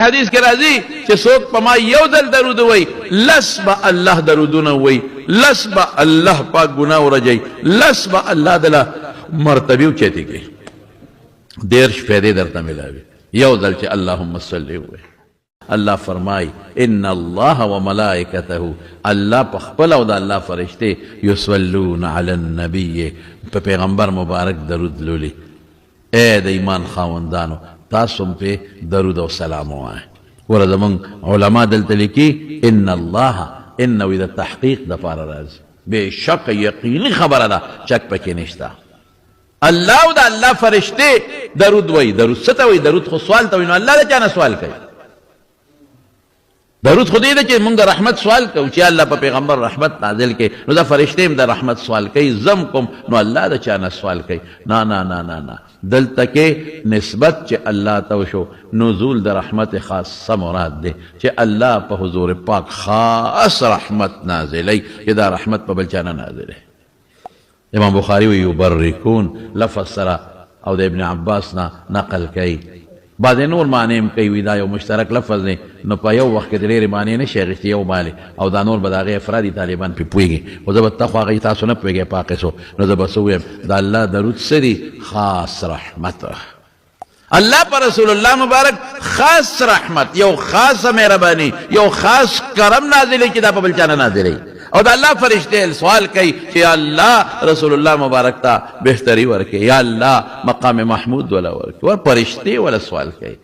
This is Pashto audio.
حدیث کې راځي چې څوک په ما یو ځل درود وایي لس به الله درودونه وایي، لس به الله پاک ګناه ورجوي، لس به الله دله مرتبه اوچتې کوي، 10 فایدې درته ملاوي یو ځل چې اللهم صل وایي. الله فرمای ان الله وملائکته، الله په خپل او د الله فرشته یصلون علی النبی، په پیغمبر مبارک درود لولي. اے د ایمان خاوندانو تاسو په درود او سلام وایي. ورته موږ علما دلته لیکي ان الله انه اذا تحقیق د پاره راځي، بشک یقیني خبره ده، شک پکې نشته. الله او د الله فرشته درود وایي. درود څه ته وایي؟ درود خو سوال ته وایي. نو الله د چا نه سوال کوي؟ درود خو دې ده چې موږ د رحمت سوال کوو چې الله په پیغمبر رحمت نازل کړي، نو دا فرشته هم د رحمت سوال کوي، زم کوم. نو الله د چا نه سوال کوي؟ نه نه نه نه نه، دلته کې نسبت چې الله ته وشو، نزول د رحمت خاصه مراد دی چې الله په حضور پاک خاص رحمت نازلی، چې دا رحمت په بل چا نه نازلی. امام بخاری وی یبرکون لفظ سره او د ابن عباس نه نقل کوي. بعض نور معنی هم کوي، وی دا یو مشترک لفظ دی، نو په یو وخت کې د ډېرې معنی نشي اخیستی یو معنی، او دا نور به د هغې افرادي طالبان پرې پوهېږي. خو زه به ته خو هغې تاسو نه پوهېږئ په هغه قصو، نو زه به څه ووایم؟ د الله درود څه دی؟ خاص رحمت. الله پر رسول الله مبارک خاص رحمت، یو خاصه مهرباني، یو خاص کرم نازلی چې دا په بل چا نه نازلی. او د الله فرشته سوال کوي چې یا الله رسول الله مبارک ته بهتري ورکړي، یا الله مقام محمود ولا ورکړي، ور فرشته ولا سوال کوي.